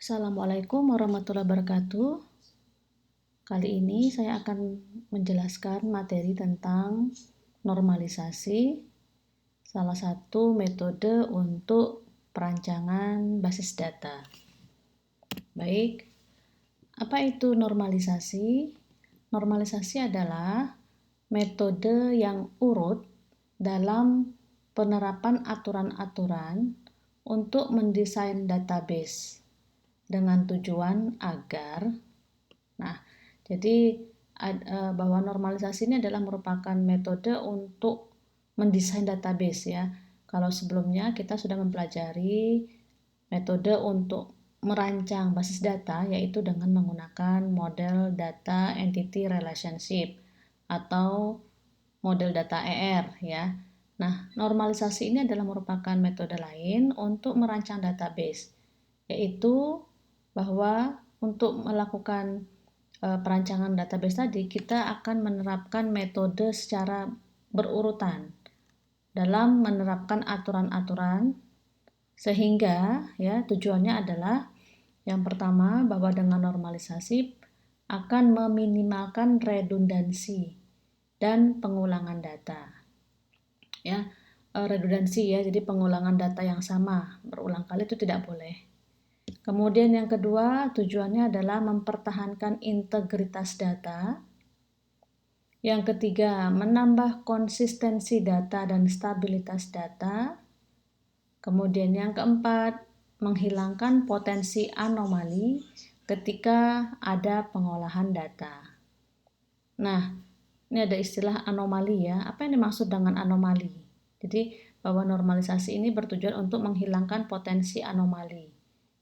Assalamualaikum warahmatullahi wabarakatuh. Kali ini saya akan menjelaskan materi tentang normalisasi, salah satu metode untuk perancangan basis data. Baik, apa itu normalisasi? Normalisasi adalah metode yang urut dalam penerapan aturan-aturan untuk mendesain database dengan tujuan agar, jadi bahwa normalisasi ini adalah merupakan metode untuk mendesain database ya. Kalau sebelumnya kita sudah mempelajari metode untuk merancang basis data, yaitu dengan menggunakan model data entity relationship atau model data ER ya. Nah, normalisasi ini adalah merupakan metode lain untuk merancang database, yaitu bahwa untuk melakukan perancangan database tadi kita akan menerapkan metode secara berurutan dalam menerapkan aturan-aturan, sehingga ya tujuannya adalah yang pertama bahwa dengan normalisasi akan meminimalkan redundansi dan pengulangan data. Ya, redundansi ya, jadi pengulangan data yang sama berulang kali itu tidak boleh. Kemudian yang kedua, tujuannya adalah mempertahankan integritas data. Yang ketiga, menambah konsistensi data dan stabilitas data. Kemudian yang keempat, menghilangkan potensi anomali ketika ada pengolahan data. Nah, ini ada istilah anomali ya. Apa yang dimaksud dengan anomali? Jadi, bahwa normalisasi ini bertujuan untuk menghilangkan potensi anomali.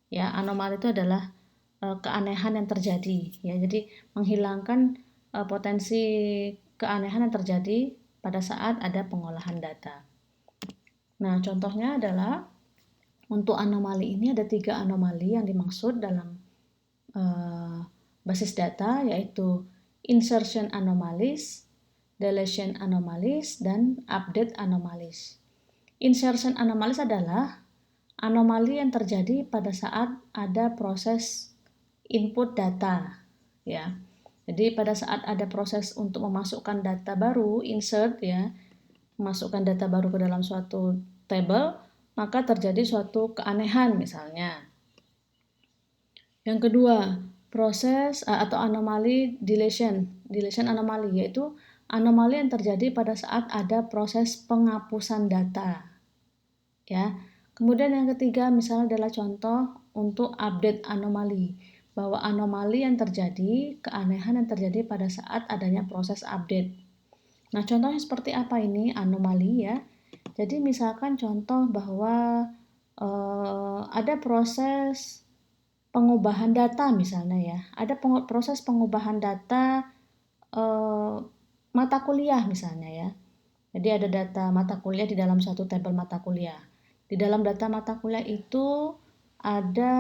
Ya, anomali itu adalah keanehan yang terjadi ya. Jadi menghilangkan potensi keanehan yang terjadi pada saat ada pengolahan data. Nah, contohnya adalah untuk anomali ini ada 3 anomali yang dimaksud dalam basis data, yaitu insertion anomalies, deletion anomalies, dan update anomalies. Insertion anomalies adalah anomali yang terjadi pada saat ada proses input data ya. Jadi pada saat ada proses untuk memasukkan data baru, insert ya, memasukkan data baru ke dalam suatu table, maka terjadi suatu keanehan misalnya. Yang kedua, proses atau anomali deletion anomali, yaitu anomali yang terjadi pada saat ada proses penghapusan data. Ya. Kemudian yang ketiga misalnya adalah contoh untuk update anomali, bahwa anomali yang terjadi, keanehan yang terjadi pada saat adanya proses update. Nah, contohnya seperti apa ini anomali ya? Jadi misalkan contoh bahwa ada proses pengubahan data misalnya ya, ada proses pengubahan data mata kuliah misalnya ya. Jadi ada data mata kuliah di dalam suatu tabel mata kuliah. Di dalam data mata kuliah itu ada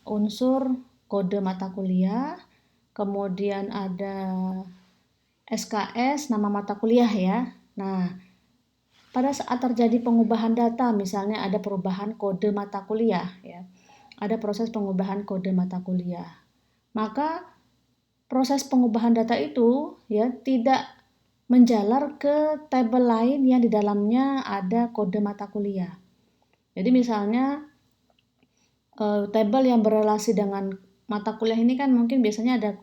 unsur kode mata kuliah, kemudian ada SKS, nama mata kuliah ya. Nah, pada saat terjadi pengubahan data, misalnya ada perubahan kode mata kuliah ya. Ada proses pengubahan kode mata kuliah. Maka proses pengubahan data itu ya tidak menjalar ke tabel lain yang di dalamnya ada kode mata kuliah. Jadi misalnya tabel yang berelasi dengan mata kuliah ini kan mungkin biasanya ada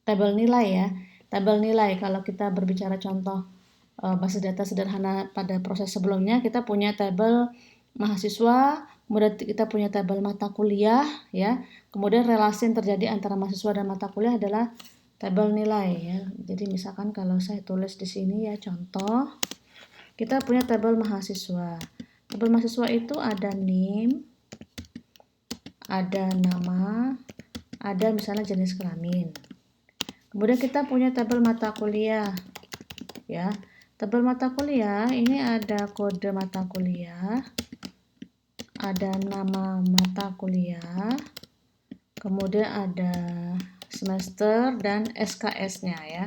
tabel nilai ya. Tabel nilai kalau kita berbicara contoh basis data sederhana pada proses sebelumnya, kita punya tabel mahasiswa, kemudian kita punya tabel mata kuliah ya. Kemudian relasi yang terjadi antara mahasiswa dan mata kuliah adalah tabel nilai ya. Jadi misalkan kalau saya tulis di sini ya contoh, kita punya tabel mahasiswa. Tabel mahasiswa itu ada NIM, ada nama, ada misalnya jenis kelamin. Kemudian kita punya tabel mata kuliah ya. Tabel mata kuliah ini ada kode mata kuliah, ada nama mata kuliah, kemudian ada semester dan SKS-nya ya.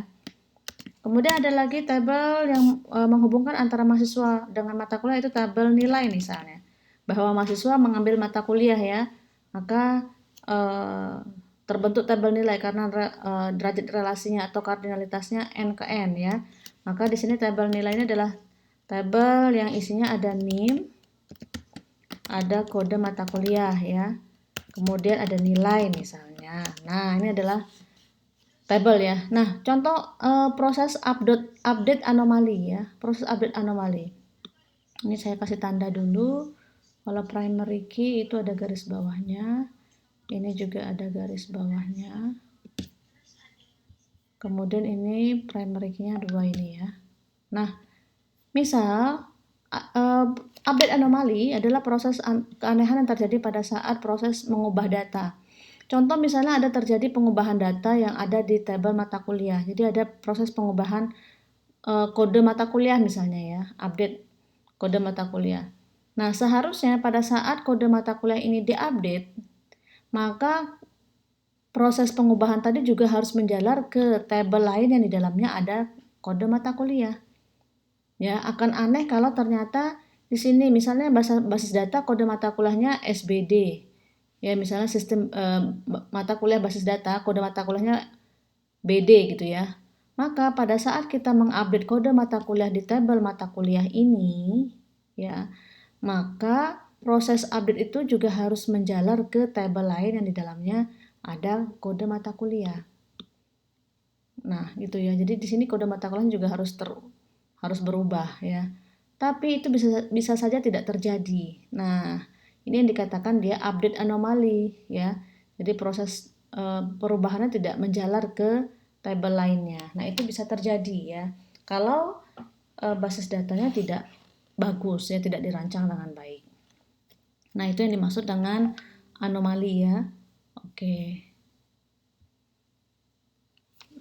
Kemudian ada lagi tabel yang menghubungkan antara mahasiswa dengan mata kuliah, itu tabel nilai misalnya. Bahwa mahasiswa mengambil mata kuliah ya, maka eh, terbentuk tabel nilai karena derajat relasinya atau kardinalitasnya n ke n ya. Maka di sini tabel nilainya adalah tabel yang isinya ada NIM, ada kode mata kuliah ya. Kemudian ada nilai misalnya. Nah, ini adalah tabel ya. Nah, contoh proses update anomali ya. Proses update anomali. Ini saya kasih tanda dulu. Kalau primary key itu ada garis bawahnya. Ini juga ada garis bawahnya. Kemudian ini primary key-nya 2 ini ya. Nah, misal update anomali adalah proses keanehan yang terjadi pada saat proses mengubah data. Contoh misalnya ada terjadi pengubahan data yang ada di tabel mata kuliah. Jadi ada proses pengubahan kode mata kuliah misalnya ya, update kode mata kuliah. Nah, seharusnya pada saat kode mata kuliah ini diupdate, maka proses pengubahan tadi juga harus menjalar ke tabel lain yang di dalamnya ada kode mata kuliah. Ya, akan aneh kalau ternyata di sini misalnya basis data kode mata kuliahnya SBD. Ya, misalnya sistem mata kuliah basis data kode mata kuliahnya BD gitu ya. Maka pada saat kita mengupdate kode mata kuliah di tabel mata kuliah ini ya, maka proses update itu juga harus menjalar ke tabel lain yang di dalamnya ada kode mata kuliah. Nah, gitu ya. Jadi di sini kode mata kuliah juga harus berubah ya. Tapi itu bisa saja tidak terjadi. Nah, ini yang dikatakan dia update anomali ya. Jadi proses perubahannya tidak menjalar ke tabel lainnya. Nah, itu bisa terjadi ya. Kalau basis datanya tidak bagus ya, tidak dirancang dengan baik. Nah, itu yang dimaksud dengan anomali ya. Oke.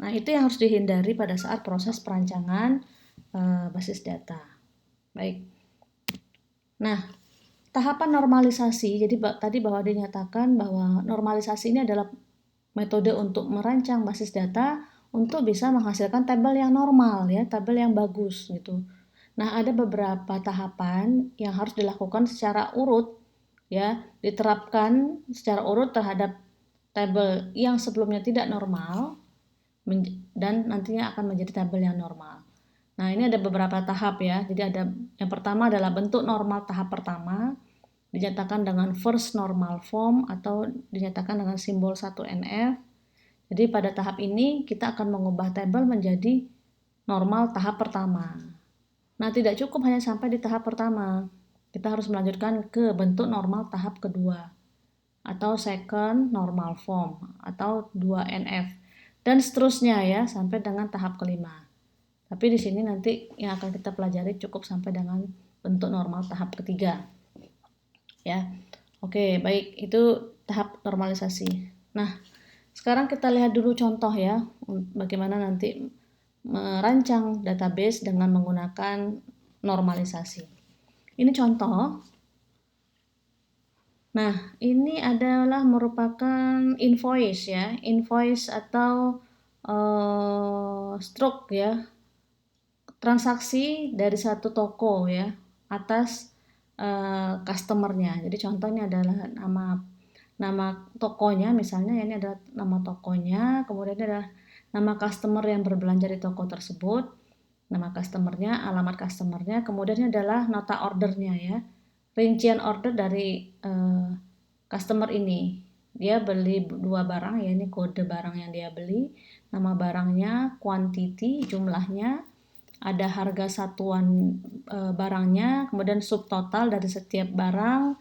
Nah, itu yang harus dihindari pada saat proses perancangan basis data. Baik. Nah, tahapan normalisasi. Jadi tadi bahwa dinyatakan bahwa normalisasi ini adalah metode untuk merancang basis data untuk bisa menghasilkan tabel yang normal ya, tabel yang bagus gitu. Nah, ada beberapa tahapan yang harus dilakukan secara urut ya, diterapkan secara urut terhadap tabel yang sebelumnya tidak normal dan nantinya akan menjadi tabel yang normal. Nah, ini ada beberapa tahap ya. Jadi ada yang pertama adalah bentuk normal tahap pertama, dinyatakan dengan first normal form atau dinyatakan dengan simbol 1NF. Jadi pada tahap ini kita akan mengubah tabel menjadi normal tahap pertama. Nah, tidak cukup hanya sampai di tahap pertama. Kita harus melanjutkan ke bentuk normal tahap kedua atau second normal form atau 2NF dan seterusnya ya sampai dengan tahap kelima. Tapi di sini nanti yang akan kita pelajari cukup sampai dengan bentuk normal tahap ketiga. Ya. Oke, baik, itu tahap normalisasi. Nah, sekarang kita lihat dulu contoh ya, bagaimana nanti merancang database dengan menggunakan normalisasi. Ini contoh. Nah, ini adalah merupakan invoice ya, invoice atau stroke ya, transaksi dari satu toko ya atas customernya. Jadi contohnya adalah nama tokonya, misalnya ini adalah nama tokonya, kemudian adalah nama customer yang berbelanja di toko tersebut, nama customernya, alamat customernya, kemudian adalah nota ordernya ya, rincian order dari customer ini. Dia beli 2 barang ya, ini kode barang yang dia beli, nama barangnya, quantity jumlahnya, ada harga satuan barangnya, kemudian subtotal dari setiap barang,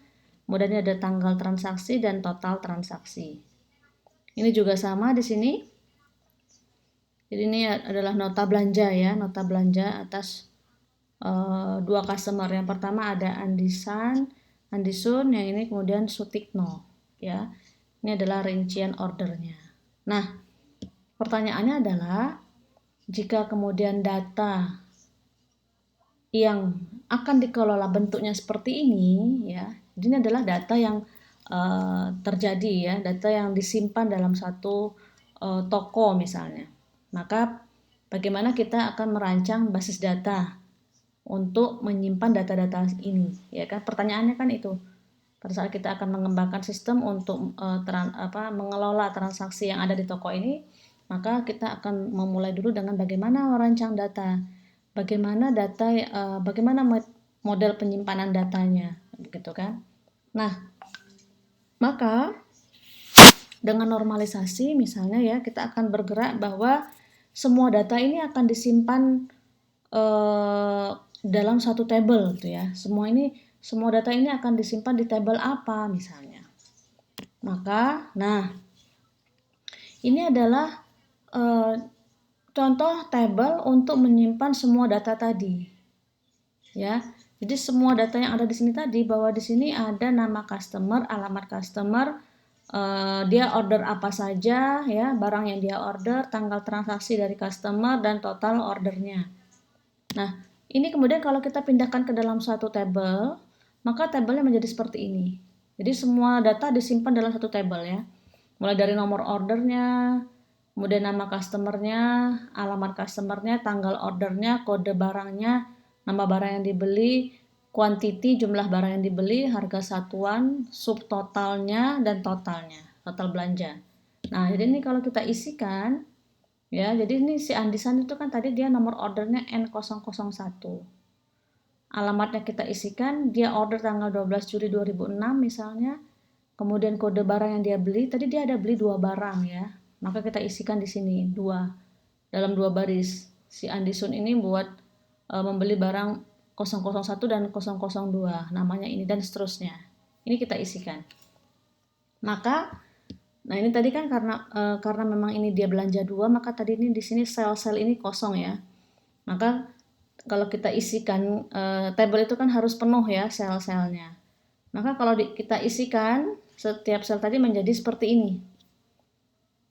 kemudian ada tanggal transaksi dan total transaksi. Ini juga sama di sini. Jadi ini adalah nota belanja ya, nota belanja atas 2 customer. Yang pertama ada Andisun, yang ini kemudian Sutikno ya. Ini adalah rincian ordernya. Nah, pertanyaannya adalah jika kemudian data yang akan dikelola bentuknya seperti ini ya, ini adalah data yang terjadi ya, data yang disimpan dalam satu toko misalnya. Maka bagaimana kita akan merancang basis data untuk menyimpan data-data ini ya kan, pertanyaannya kan itu. pada saat kita akan mengembangkan sistem untuk mengelola transaksi yang ada di toko ini, maka kita akan memulai dulu dengan bagaimana merancang data, bagaimana model penyimpanan datanya, begitu kan? Nah, maka dengan normalisasi misalnya ya, kita akan bergerak bahwa semua data ini akan disimpan dalam satu table gitu ya. Semua data ini akan disimpan di table apa misalnya. Maka, ini adalah contoh table untuk menyimpan semua data tadi. Ya. Jadi semua data yang ada di sini tadi, bahwa di sini ada nama customer, alamat customer, dia order apa saja ya, barang yang dia order, tanggal transaksi dari customer, dan total ordernya. Nah, ini kemudian kalau kita pindahkan ke dalam satu table, maka tabelnya menjadi seperti ini. Jadi semua data disimpan dalam satu table ya. Mulai dari nomor ordernya, kemudian nama customernya, alamat customernya, tanggal ordernya, kode barangnya, nama barang yang dibeli, quantity jumlah barang yang dibeli, harga satuan, subtotalnya, dan totalnya, total belanja. Nah, jadi ini kalau kita isikan, ya, jadi ini si Andisan itu kan tadi dia nomor ordernya N001. Alamatnya kita isikan, dia order tanggal 12 Juli 2006 misalnya. Kemudian kode barang yang dia beli, tadi dia ada beli 2 barang ya. Maka kita isikan di sini 2 dalam 2 baris. Si Andisun ini buat membeli barang 001 dan 002, namanya ini dan seterusnya. Ini kita isikan. Maka ini tadi kan karena memang ini dia belanja 2, maka tadi ini di sini sel-sel ini kosong ya. Maka kalau kita isikan tabel itu kan harus penuh ya sel-selnya. Maka kalau kita isikan setiap sel tadi menjadi seperti ini.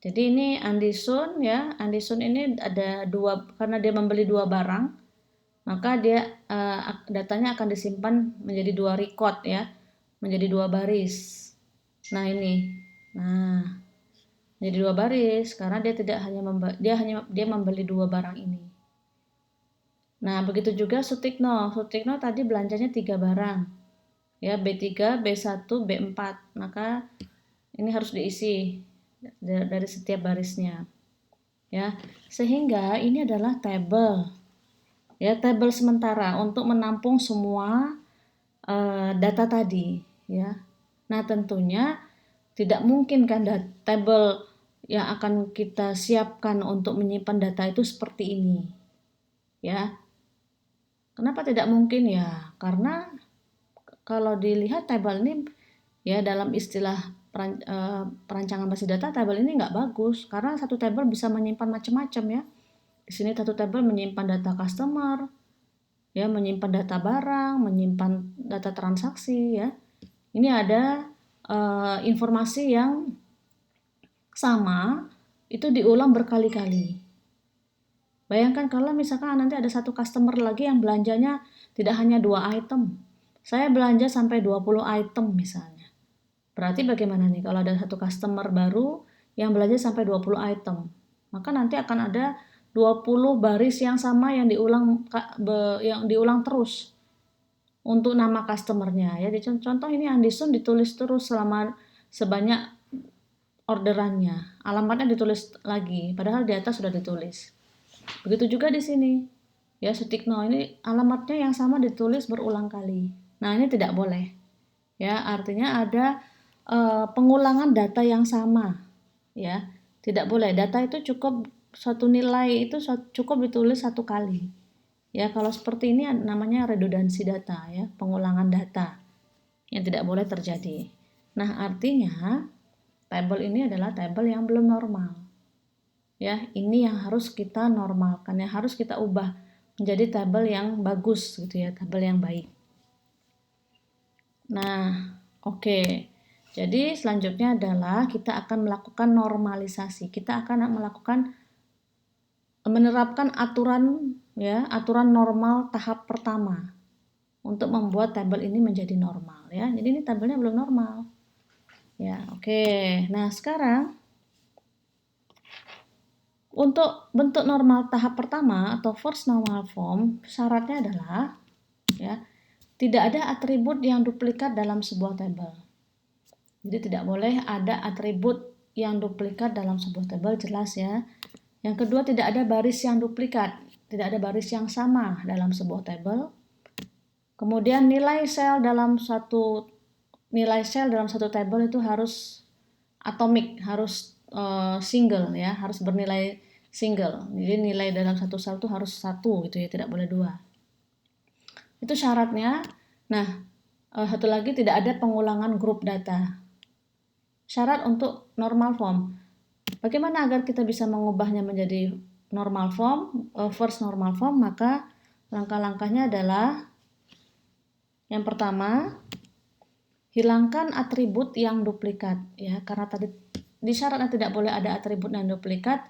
Jadi ini Andisun ya, Andisun ini ada 2, karena dia membeli 2 barang, maka dia datanya akan disimpan menjadi 2 record ya, menjadi 2 baris. Nah ini, menjadi 2 baris karena dia tidak hanya dia membeli 2 barang ini. Nah begitu juga Sutikno tadi belanjanya 3 barang ya, B3, B1, B4, maka ini harus diisi dari setiap barisnya ya, sehingga ini adalah tabel ya, tabel sementara untuk menampung semua data tadi ya. Nah tentunya tidak mungkin kan tabel yang akan kita siapkan untuk menyimpan data itu seperti ini ya. Kenapa tidak mungkin ya? Karena kalau dilihat tabel ini ya, dalam istilah perancangan basis data, tabel ini nggak bagus karena satu tabel bisa menyimpan macam-macam ya. Di sini satu tabel menyimpan data customer, ya, menyimpan data barang, menyimpan data transaksi ya. Ini ada informasi yang sama itu diulang berkali-kali. Bayangkan kalau misalkan nanti ada satu customer lagi yang belanjanya tidak hanya 2 item. Saya belanja sampai 20 item misalnya. Berarti bagaimana nih kalau ada satu customer baru yang belanja sampai 20 item? Maka nanti akan ada 20 baris yang sama yang diulang terus untuk nama customernya ya. Di contoh ini Andisun ditulis terus sebanyak orderannya. Alamatnya ditulis lagi padahal di atas sudah ditulis. Begitu juga di sini. Ya, Sutikno ini alamatnya yang sama ditulis berulang kali. Nah, ini tidak boleh. Ya, artinya ada pengulangan data yang sama. Ya, tidak boleh. Data itu cukup satu nilai itu cukup ditulis 1 kali. Ya, kalau seperti ini namanya redundansi data ya, pengulangan data yang tidak boleh terjadi. Nah, artinya tabel ini adalah tabel yang belum normal. Ya, ini yang harus kita normalkan, yang harus kita ubah menjadi tabel yang bagus gitu ya, tabel yang baik. Nah, oke. Jadi selanjutnya adalah kita akan melakukan normalisasi. Kita akan menerapkan aturan normal tahap pertama untuk membuat tabel ini menjadi normal ya. Jadi ini tabelnya belum normal. Ya, oke. Nah, sekarang untuk bentuk normal tahap pertama atau first normal form, syaratnya adalah ya, tidak ada atribut yang duplikat dalam sebuah tabel. Jadi tidak boleh ada atribut yang duplikat dalam sebuah tabel, jelas ya. Yang kedua, tidak ada baris yang duplikat, tidak ada baris yang sama dalam sebuah tabel. Kemudian nilai sel dalam satu tabel itu harus atomik, harus single ya, harus bernilai single. Jadi nilai dalam satu sel itu harus 1 gitu ya, tidak boleh 2. Itu syaratnya. Nah, satu lagi, tidak ada pengulangan grup data. Syarat untuk normal form. Bagaimana agar kita bisa mengubahnya menjadi normal form, first normal form? Maka langkah-langkahnya adalah yang pertama, hilangkan atribut yang duplikat ya, karena tadi di syaratnya tidak boleh ada atribut yang duplikat,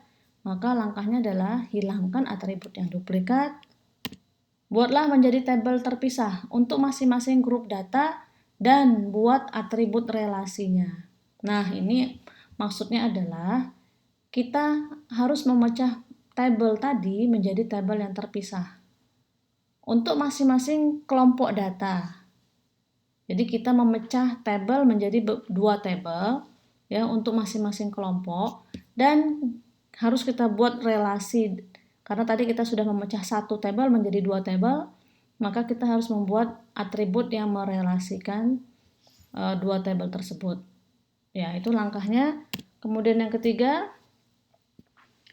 maka langkahnya adalah hilangkan atribut yang duplikat. Buatlah menjadi tabel terpisah untuk masing-masing grup data dan buat atribut relasinya. Nah, ini maksudnya adalah kita harus memecah tabel tadi menjadi tabel yang terpisah untuk masing-masing kelompok data. Jadi kita memecah tabel menjadi 2 tabel ya untuk masing-masing kelompok, dan harus kita buat relasi. Karena tadi kita sudah memecah satu tabel menjadi 2 tabel, maka kita harus membuat atribut yang merelasikan 2 tabel tersebut. Ya, itu langkahnya. Kemudian yang ketiga,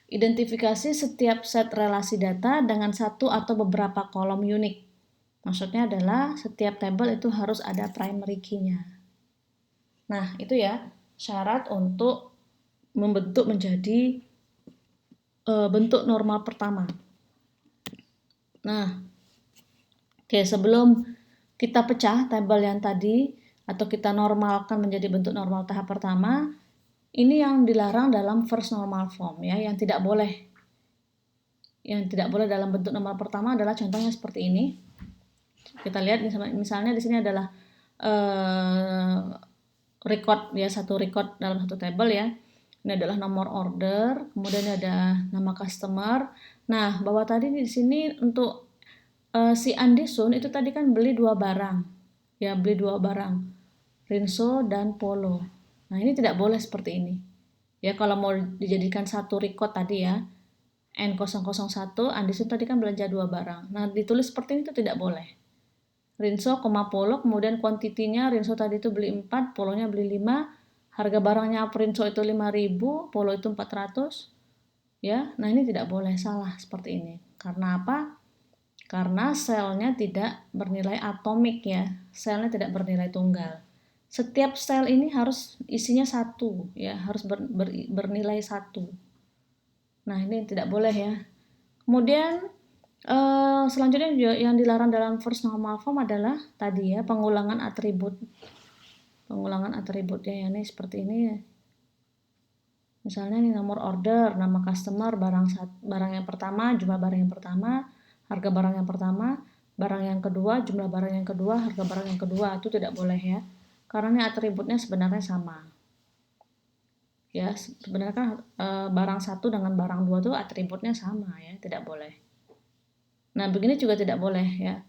identifikasi setiap set relasi data dengan satu atau beberapa kolom unik. Maksudnya adalah setiap tabel itu harus ada primary key-nya. Nah, itu ya syarat untuk membentuk menjadi bentuk normal pertama. Nah, oke, sebelum kita pecah tabel yang tadi atau kita normalkan menjadi bentuk normal tahap pertama, ini yang dilarang dalam first normal form ya, yang tidak boleh. Yang tidak boleh dalam bentuk normal pertama adalah contohnya seperti ini. Kita lihat misalnya di sini adalah record ya, satu record dalam satu tabel ya. Ini adalah nomor order, kemudian ada nama customer. Nah, bahwa tadi di sini untuk si Andesun itu tadi kan beli 2 barang. Ya, beli 2 barang. Rinso dan Polo. Nah, ini tidak boleh seperti ini. Ya, kalau mau dijadikan satu record tadi ya, N001, Andesun tadi kan belanja 2 barang. Nah, ditulis seperti ini itu tidak boleh. Rinso, Polo, kemudian kuantitinya Rinso tadi itu beli 4, Polonya beli 5, harga barangnya Rinso itu 5.000, Polo itu 400. Ya, nah ini tidak boleh, salah seperti ini. Karena apa? Karena selnya tidak bernilai atomik ya, selnya tidak bernilai tunggal. Setiap sel ini harus isinya 1 ya, harus bernilai 1. Nah, ini tidak boleh ya. Kemudian selanjutnya yang dilarang dalam first normal form adalah tadi ya, pengulangan atribut. Pengulangan atributnya ya, ini seperti ini ya. Misalnya ini nomor order, nama customer, barang yang pertama, jumlah barang yang pertama, harga barang yang pertama, barang yang kedua, jumlah barang yang kedua, harga barang yang kedua, itu tidak boleh ya. Karena ini atributnya sebenarnya sama. Ya, sebenarnya kan barang 1 dengan barang 2 itu atributnya sama ya, tidak boleh. Nah, begini juga tidak boleh ya.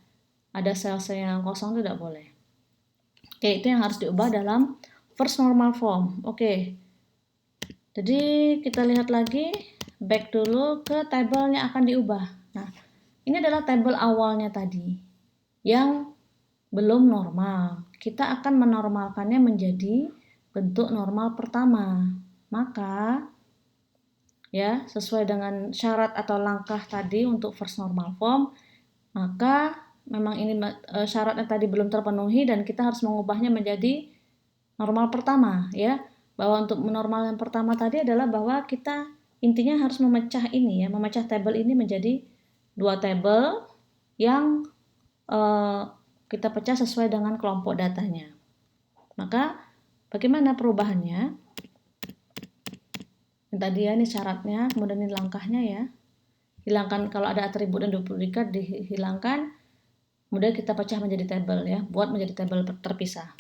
Ada sel-sel yang kosong itu tidak boleh. Oke, itu yang harus diubah dalam first normal form. Oke. Jadi kita lihat lagi, back dulu ke tabel yang akan diubah. Nah, ini adalah tabel awalnya tadi yang belum normal. Kita akan menormalkannya menjadi bentuk normal pertama. Maka ya, sesuai dengan syarat atau langkah tadi untuk first normal form, maka memang ini syaratnya tadi belum terpenuhi dan kita harus mengubahnya menjadi normal pertama ya. Bahwa untuk normal yang pertama tadi adalah bahwa kita intinya harus memecah ini ya, memecah tabel ini menjadi 2 tabel yang kita pecah sesuai dengan kelompok datanya. Maka bagaimana perubahannya? Yang tadi ya, ini syaratnya, kemudian ini langkahnya ya. Hilangkan kalau ada atribut dan duplikat, dihilangkan. Kemudian kita pecah menjadi tabel ya, buat menjadi tabel terpisah.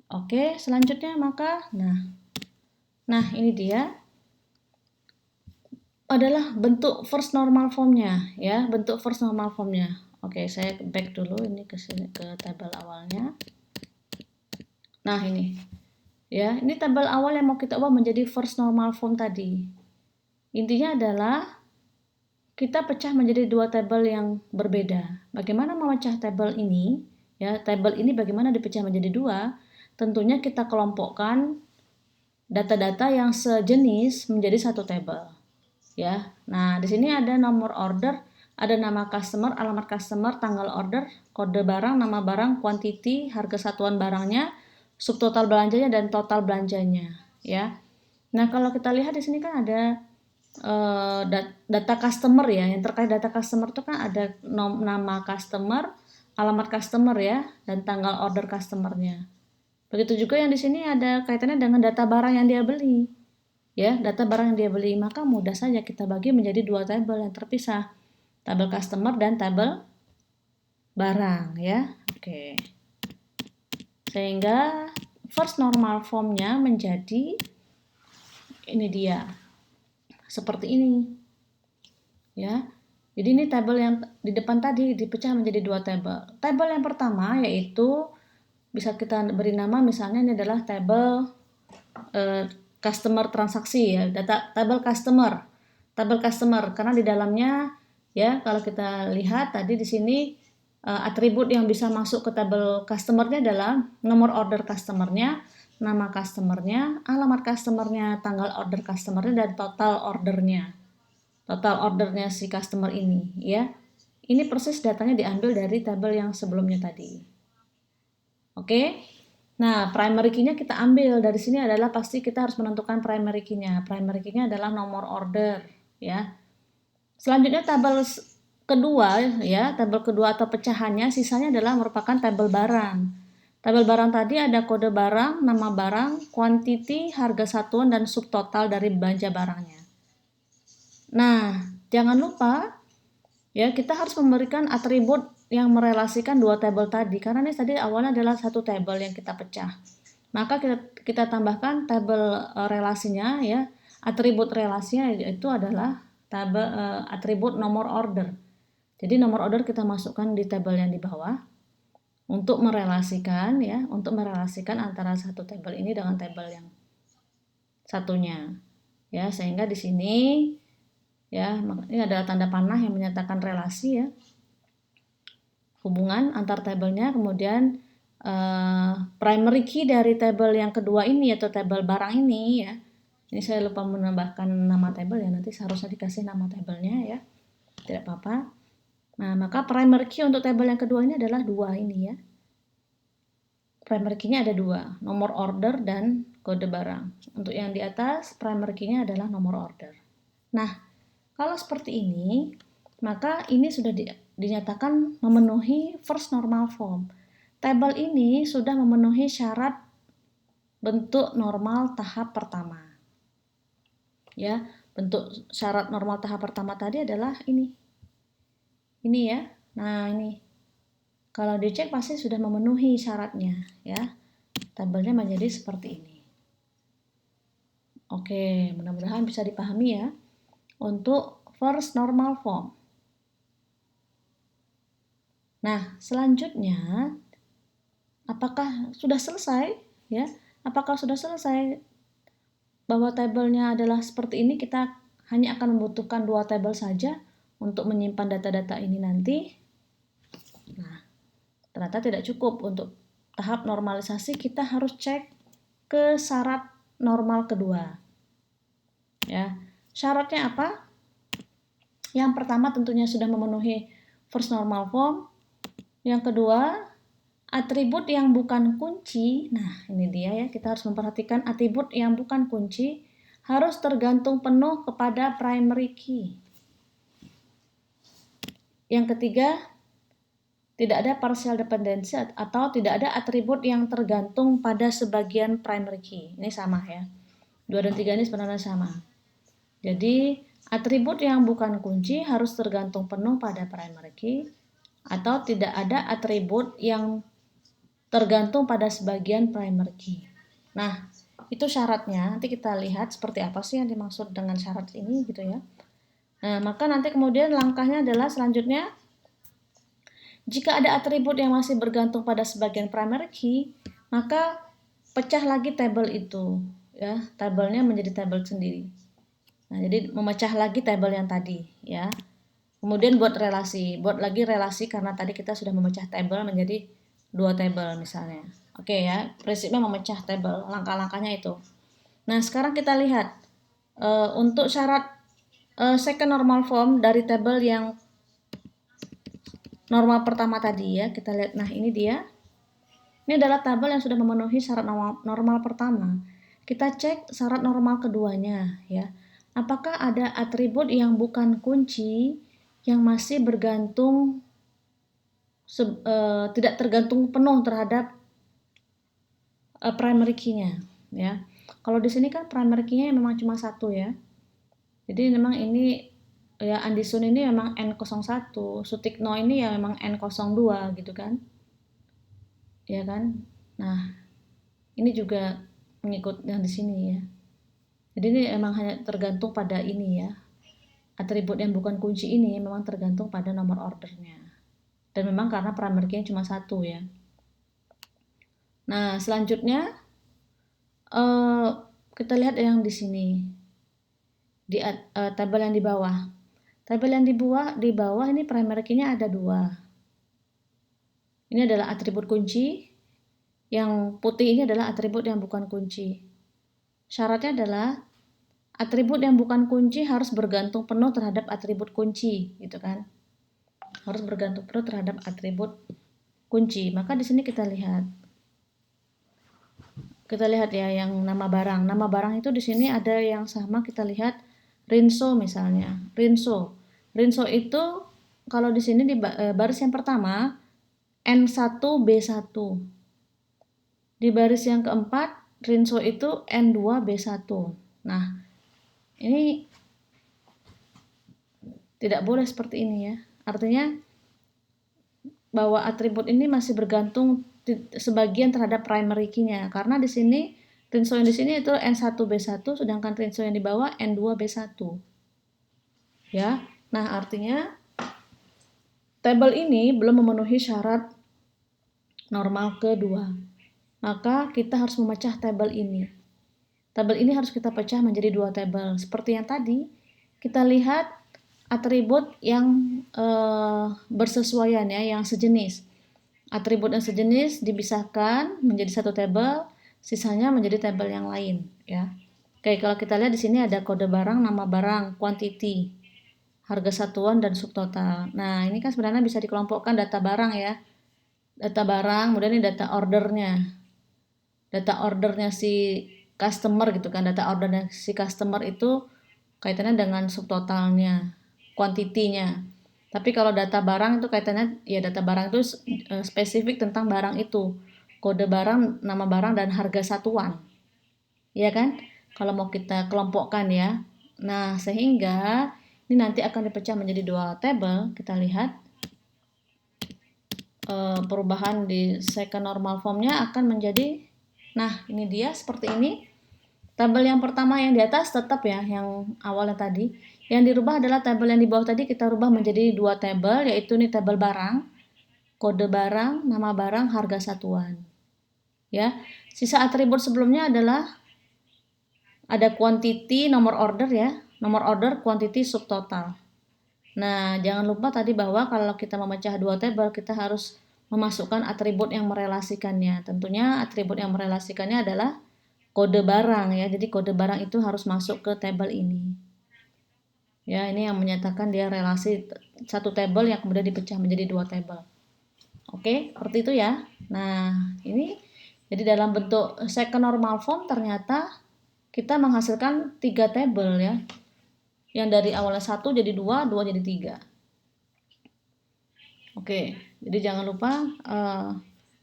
Oke, selanjutnya maka nah ini dia adalah bentuk first normal formnya ya, bentuk first normal formnya. Oke, saya back dulu ini ke tabel awalnya. Nah, ini. Ya, ini tabel awal yang mau kita ubah menjadi first normal form tadi. Intinya adalah kita pecah menjadi dua tabel yang berbeda. Bagaimana memecah tabel ini? Ya, tabel ini bagaimana dipecah menjadi dua? Tentunya kita kelompokkan data-data yang sejenis menjadi satu tabel. Ya, nah di sini ada nomor order, ada nama customer, alamat customer, tanggal order, kode barang, nama barang, quantity, harga satuan barangnya, subtotal belanjanya dan total belanjanya. Ya, nah kalau kita lihat di sini kan ada data customer ya, yang terkait data customer itu kan ada nama customer, alamat customer ya, dan tanggal order customernya. Begitu juga yang di sini ada kaitannya dengan data barang yang dia beli. Ya, data barang yang dia beli, maka mudah saja kita bagi menjadi dua tabel yang terpisah. Tabel customer dan tabel barang ya. Oke. Sehingga first normal formnya menjadi ini dia. Seperti ini. Ya. Jadi ini tabel yang di depan tadi dipecah menjadi dua tabel. Tabel yang pertama yaitu bisa kita beri nama misalnya ini adalah tabel customer transaksi ya, data tabel customer karena di dalamnya ya kalau kita lihat tadi di sini atribut yang bisa masuk ke tabel customernya adalah nomor order customernya, nama customernya, alamat customernya, tanggal order customernya, dan total ordernya si customer ini ya. Ini persis datanya diambil dari tabel yang sebelumnya tadi. Oke. Nah, primary key-nya kita ambil dari sini adalah pasti kita harus menentukan primary key-nya. Primary key-nya adalah nomor order, ya. Selanjutnya tabel kedua, ya, tabel kedua atau pecahannya sisanya adalah merupakan tabel barang. Tabel barang tadi ada kode barang, nama barang, quantity, harga satuan dan subtotal dari belanja barangnya. Nah, jangan lupa ya kita harus memberikan atribut yang merelasikan dua tabel tadi karena ini tadi awalnya adalah satu tabel yang kita pecah, maka kita tambahkan tabel relasinya ya, atribut relasinya itu adalah tabel atribut nomor order. Jadi nomor order kita masukkan di tabel yang di bawah untuk merelasikan ya, untuk merelasikan antara satu tabel ini dengan tabel yang satunya ya, sehingga di sini ya ini adalah tanda panah yang menyatakan relasi ya, hubungan antar tabelnya. Kemudian primary key dari tabel yang kedua ini atau tabel barang ini ya, ini saya lupa menambahkan nama tabel ya, nanti seharusnya dikasih nama tabelnya ya, tidak apa-apa. Nah maka primary key untuk tabel yang kedua ini adalah dua ini ya, primary key-nya ada dua, nomor order dan kode barang. Untuk yang di atas primary key-nya adalah nomor order. Nah kalau seperti ini, maka ini sudah dinyatakan memenuhi first normal form. Tabel ini sudah memenuhi syarat bentuk normal tahap pertama. Ya, bentuk syarat normal tahap pertama tadi adalah ini. Ini ya. Nah, ini. Kalau dicek pasti sudah memenuhi syaratnya, ya. Tabelnya menjadi seperti ini. Oke, mudah-mudahan bisa dipahami ya. Untuk first normal form. Nah, selanjutnya apakah sudah selesai ya? Apakah sudah selesai bahwa tabelnya adalah seperti ini, kita hanya akan membutuhkan dua tabel saja untuk menyimpan data-data ini nanti? Nah, ternyata tidak cukup. Untuk tahap normalisasi kita harus cek ke syarat normal kedua. Ya, syaratnya apa? Yang pertama tentunya sudah memenuhi first normal form. Yang kedua, atribut yang bukan kunci. Nah, ini dia ya, kita harus memperhatikan atribut yang bukan kunci harus tergantung penuh kepada primary key. Yang ketiga, tidak ada partial dependency atau tidak ada atribut yang tergantung pada sebagian primary key. Ini sama ya. 2 dan 3 ini sebenarnya sama. Jadi, atribut yang bukan kunci harus tergantung penuh pada primary key, atau tidak ada atribut yang tergantung pada sebagian primary key. Nah, itu syaratnya. Nanti kita lihat seperti apa sih yang dimaksud dengan syarat ini gitu ya. Nah, maka nanti kemudian langkahnya adalah selanjutnya Jika ada atribut yang masih bergantung pada sebagian primary key, maka pecah lagi tabel itu, ya. Tabelnya menjadi tabel sendiri. Nah, jadi memecah lagi tabel yang tadi, ya. Kemudian buat lagi relasi karena tadi kita sudah memecah tabel menjadi dua tabel misalnya. Oke ya, prinsipnya memecah tabel, langkah-langkahnya itu. Nah, sekarang kita lihat untuk syarat second normal form dari tabel yang normal pertama tadi ya, kita lihat. Nah, ini dia. Ini adalah tabel yang sudah memenuhi syarat normal pertama. Kita cek syarat normal keduanya ya. Apakah ada atribut yang bukan kunci yang masih bergantung tidak tergantung penuh terhadap primary key-nya ya. Kalau di sini kan primary key-nya memang cuma satu ya. Jadi memang ini ya Andisun ini memang N01, Sutikno ini ya memang N02 gitu kan. Ya kan? Nah, ini juga mengikut yang di sini ya. Jadi ini memang hanya tergantung pada ini ya. Atribut yang bukan kunci ini memang tergantung pada nomor ordernya. Dan memang karena primary key cuma satu ya. Nah, selanjutnya kita lihat yang di sini. Di tabel yang di bawah. Tabel yang di bawah ini primary key-nya ada dua. Ini adalah atribut kunci. Yang putih ini adalah atribut yang bukan kunci. Syaratnya adalah atribut yang bukan kunci harus bergantung penuh terhadap atribut kunci, gitu kan? Harus bergantung penuh terhadap atribut kunci. Maka di sini kita lihat ya yang nama barang. Nama barang itu di sini ada yang sama, kita lihat Rinso misalnya. Rinso itu kalau di sini di baris yang pertama N1B1. Di baris yang keempat Rinso itu N2B1. Nah, ini tidak boleh seperti ini ya. Artinya bahwa atribut ini masih bergantung sebagian terhadap primary key-nya. Karena di sini Rinso yang di sini itu N1B1 sedangkan Rinso yang di bawah N2B1. Ya. Nah, artinya tabel ini belum memenuhi syarat normal kedua. Maka kita harus memecah tabel ini. Tabel ini harus kita pecah menjadi dua tabel. Seperti yang tadi, kita lihat atribut yang bersesuaian ya, yang sejenis. Atribut yang sejenis dipisahkan menjadi satu tabel, sisanya menjadi tabel yang lain ya. Oke, kalau kita lihat di sini ada kode barang, nama barang, quantity, harga satuan dan subtotal. Nah, ini kan sebenarnya bisa dikelompokkan data barang ya. Data barang, kemudian ini data ordernya. Data ordernya si customer gitu kan. Data ordernya si customer itu kaitannya dengan subtotalnya, kuantitinya. Tapi kalau data barang itu kaitannya ya data barang itu spesifik tentang barang itu. Kode barang, nama barang dan harga satuan. Ya kan? Kalau mau kita kelompokkan ya. Nah, sehingga ini nanti akan dipecah menjadi dua tabel. Kita lihat perubahan di second normal formnya akan menjadi, nah ini dia seperti ini. Tabel yang pertama yang di atas tetap ya, yang awalnya tadi. Yang dirubah adalah tabel yang di bawah tadi kita rubah menjadi dua tabel, yaitu ini tabel barang, kode barang, nama barang, harga satuan. Ya, sisa atribut sebelumnya adalah ada quantity, nomor order ya, nomor order, quantity, subtotal. Nah, jangan lupa tadi bahwa kalau kita memecah dua tabel, kita harus memasukkan atribut yang merelasikannya. Tentunya atribut yang merelasikannya adalah kode barang ya. Jadi kode barang itu harus masuk ke tabel ini. Ya, ini yang menyatakan dia relasi satu tabel yang kemudian dipecah menjadi dua tabel. Oke, seperti itu ya. Nah, ini jadi dalam bentuk second normal form ternyata kita menghasilkan tiga tabel ya. Yang dari awalnya 1 jadi 2, 2 jadi 3. Oke, jadi jangan lupa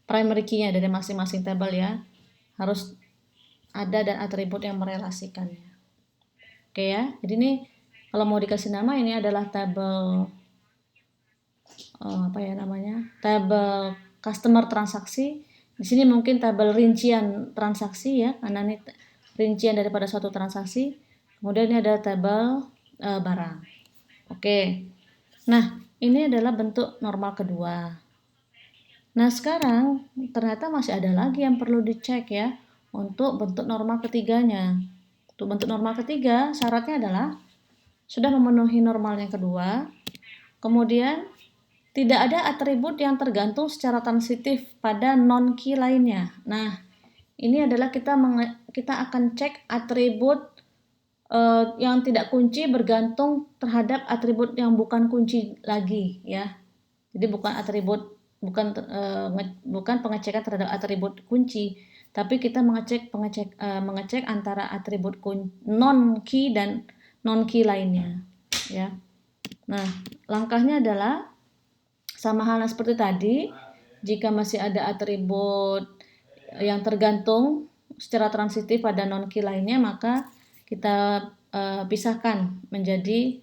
primary key-nya dari masing-masing tabel ya. Harus ada dan atribut yang merelasikannya. Oke ya, jadi ini kalau mau dikasih nama ini adalah tabel apa ya namanya? Tabel customer transaksi. Di sini mungkin tabel rincian transaksi ya, karena ini rincian daripada suatu transaksi. Kemudian ini ada tabel barang. Oke. Nah, ini adalah bentuk normal kedua. Nah, sekarang ternyata masih ada lagi yang perlu dicek ya untuk bentuk normal ketiganya. Untuk bentuk normal ketiga, syaratnya adalah sudah memenuhi normal yang kedua, kemudian tidak ada atribut yang tergantung secara transitif pada non-key lainnya. Nah, ini adalah kita akan cek atribut yang tidak kunci bergantung terhadap atribut yang bukan kunci lagi ya. Jadi bukan pengecekan terhadap atribut kunci, tapi kita mengecek antara atribut non key dan non key lainnya ya. Nah, langkahnya adalah sama halnya seperti tadi, jika masih ada atribut yang tergantung secara transitif pada non key lainnya, maka kita pisahkan menjadi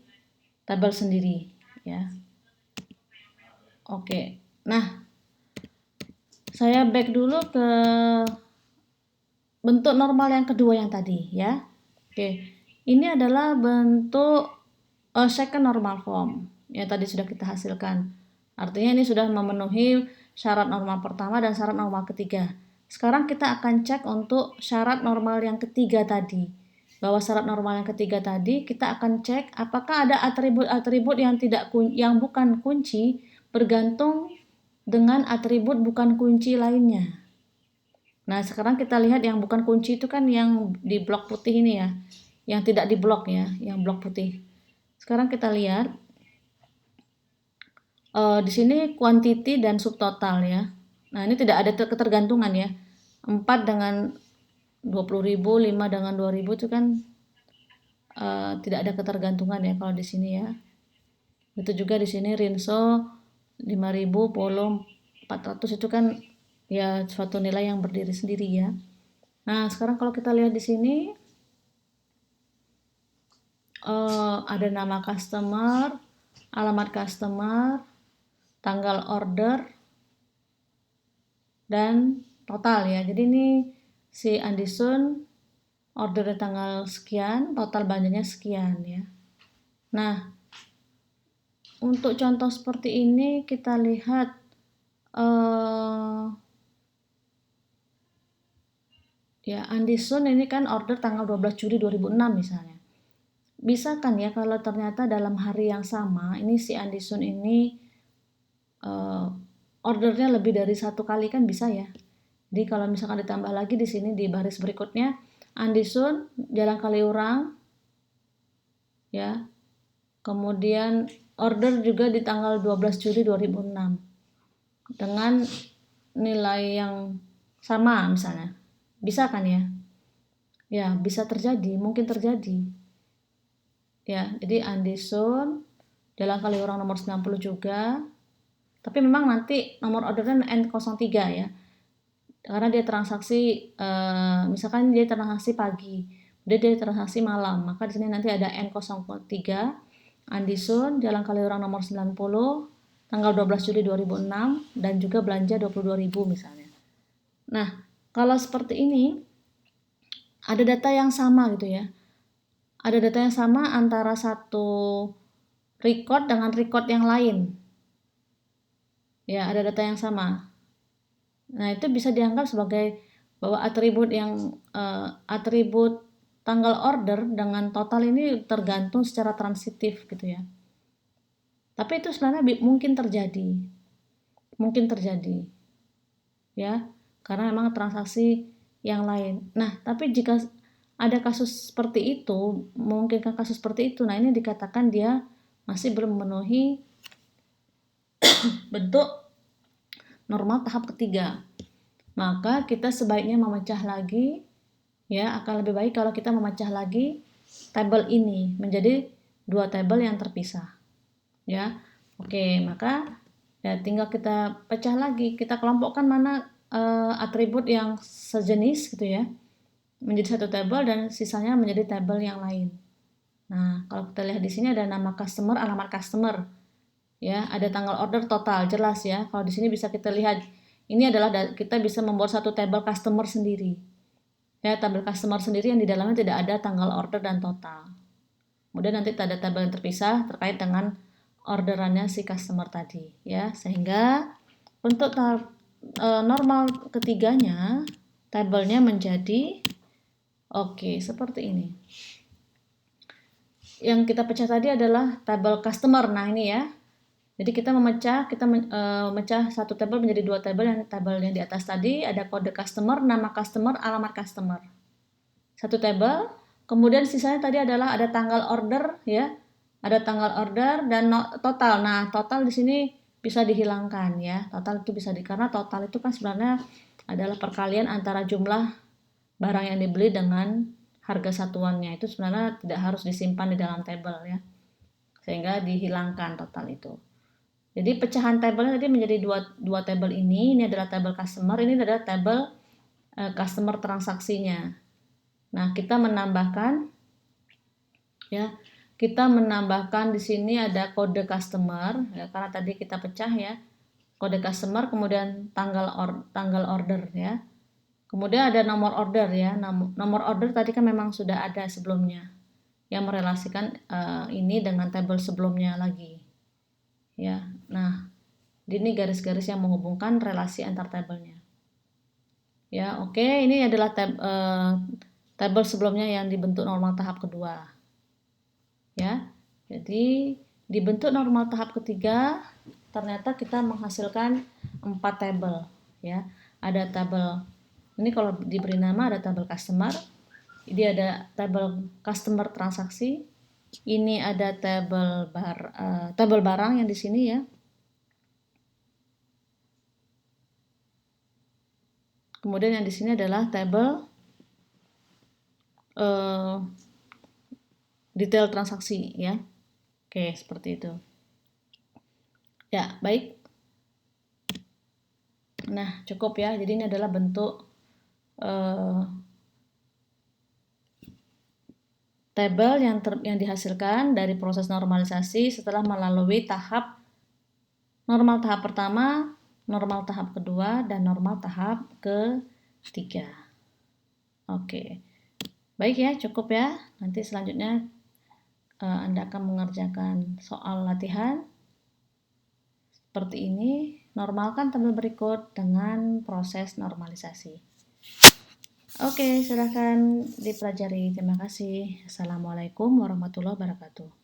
tabel sendiri ya. Oke. Nah, saya back dulu ke bentuk normal yang kedua yang tadi ya. Oke. Ini adalah bentuk second normal form yang tadi sudah kita hasilkan. Artinya ini sudah memenuhi syarat normal pertama dan syarat normal ketiga. Sekarang kita akan cek untuk syarat normal yang ketiga tadi. Bahwa syarat normal yang ketiga tadi kita akan cek apakah ada atribut-atribut yang bukan kunci bergantung dengan atribut bukan kunci lainnya. Nah, sekarang kita lihat yang bukan kunci itu kan yang di blok putih ini ya. Yang tidak di blok ya, yang blok putih. Sekarang kita lihat di sini quantity dan subtotal ya. Nah, ini tidak ada ketergantungan ya. 4 dengan 20.000, 5 dengan 2.000 itu kan tidak ada ketergantungan ya kalau di sini ya. Itu juga di sini Rinso 5.000, Polo 400 itu kan ya suatu nilai yang berdiri sendiri ya. Nah, sekarang kalau kita lihat di sini ada nama customer, alamat customer, tanggal order, dan total ya. Jadi ini si Andison order tanggal sekian, total belanjanya sekian ya. Nah, untuk contoh seperti ini kita lihat ya Andison ini kan order tanggal 12 Juli 2006 misalnya. Bisa kan ya kalau ternyata dalam hari yang sama ini si Andison ini ordernya lebih dari satu kali kan bisa ya. Jadi kalau misalkan ditambah lagi di sini di baris berikutnya Andison Jalan Kaliurang ya. Kemudian order juga di tanggal 12 Juli 2006 dengan nilai yang sama misalnya. Bisa kan ya? Ya, bisa terjadi, mungkin terjadi. Ya, jadi Andison Jalan Kaliurang nomor 90 juga. Tapi memang nanti nomor ordernya N03 ya. Karena dia transaksi misalkan dia transaksi pagi, dia transaksi malam, maka di sini nanti ada N03 Andison Jalan Kaliurang nomor 90 tanggal 12 Juli 2006 dan juga belanja 22.000 misalnya. Nah, kalau seperti ini ada data yang sama gitu ya. Ada data yang sama antara satu record dengan record yang lain. Ya, ada data yang sama. Nah, itu bisa dianggap sebagai bahwa atribut tanggal order dengan total ini tergantung secara transitif gitu ya. Tapi itu sebenarnya mungkin terjadi. Mungkin terjadi. Ya, karena memang transaksi yang lain. Nah, tapi jika ada kasus seperti itu, memungkinkan kasus seperti itu, nah ini dikatakan dia masih belum memenuhi bentuk normal tahap ketiga. Maka kita sebaiknya memecah lagi, ya akan lebih baik kalau kita memecah lagi tabel ini menjadi dua tabel yang terpisah. Ya, oke, maka ya tinggal kita pecah lagi, kita kelompokkan mana atribut yang sejenis gitu ya, menjadi satu tabel dan sisanya menjadi tabel yang lain. Nah, kalau kita lihat di sini ada nama customer, alamat customer, ya, ada tanggal order total, jelas ya. Kalau di sini bisa kita lihat, ini adalah kita bisa membuat satu tabel customer sendiri. Ya, tabel customer sendiri yang di dalamnya tidak ada tanggal order dan total. Kemudian nanti ada tabel yang terpisah terkait dengan orderannya si customer tadi, ya. Sehingga untuk normal ketiganya, tabelnya menjadi seperti ini. Yang kita pecah tadi adalah tabel customer. Nah, ini ya. Jadi kita memecah satu tabel menjadi dua tabel. Yang tabel yang di atas tadi ada kode customer, nama customer, alamat customer. Satu tabel. Kemudian sisanya tadi adalah ada tanggal order ya. Ada tanggal order dan total. Nah, total di sini bisa dihilangkan ya. Total itu karena total itu kan sebenarnya adalah perkalian antara jumlah barang yang dibeli dengan harga satuannya. Itu sebenarnya tidak harus disimpan di dalam tabel ya. Sehingga dihilangkan total itu. Jadi pecahan tabelnya tadi menjadi dua tabel ini. Ini adalah tabel customer, ini adalah tabel customer transaksinya. Nah, kita menambahkan ya. Kita menambahkan di sini ada kode customer ya, karena tadi kita pecah ya. Kode customer, kemudian tanggal order ya. Kemudian ada nomor order ya. Nomor order tadi kan memang sudah ada sebelumnya yang merelasikan ini dengan tabel sebelumnya lagi. Ya. Nah, ini garis-garis yang menghubungkan relasi antar tabelnya. Ya, oke, ini adalah tabel sebelumnya yang dibentuk normal tahap kedua. Ya. Jadi, dibentuk normal tahap ketiga, ternyata kita menghasilkan 4 tabel, ya. Ada tabel ini kalau diberi nama ada tabel customer, ini ada tabel customer transaksi, ini ada tabel barang yang di sini ya. Kemudian yang di sini adalah tabel detail transaksi ya. Oke, seperti itu. Ya, baik. Nah, cukup ya. Jadi ini adalah bentuk tabel yang dihasilkan dari proses normalisasi setelah melalui tahap normal tahap pertama, normal tahap kedua, dan normal tahap ketiga. Oke. Baik ya, cukup ya. Nanti selanjutnya Anda akan mengerjakan soal latihan seperti ini. Normalkan tabel berikut dengan proses normalisasi. Oke, silakan dipelajari. Terima kasih. Assalamualaikum warahmatullahi wabarakatuh.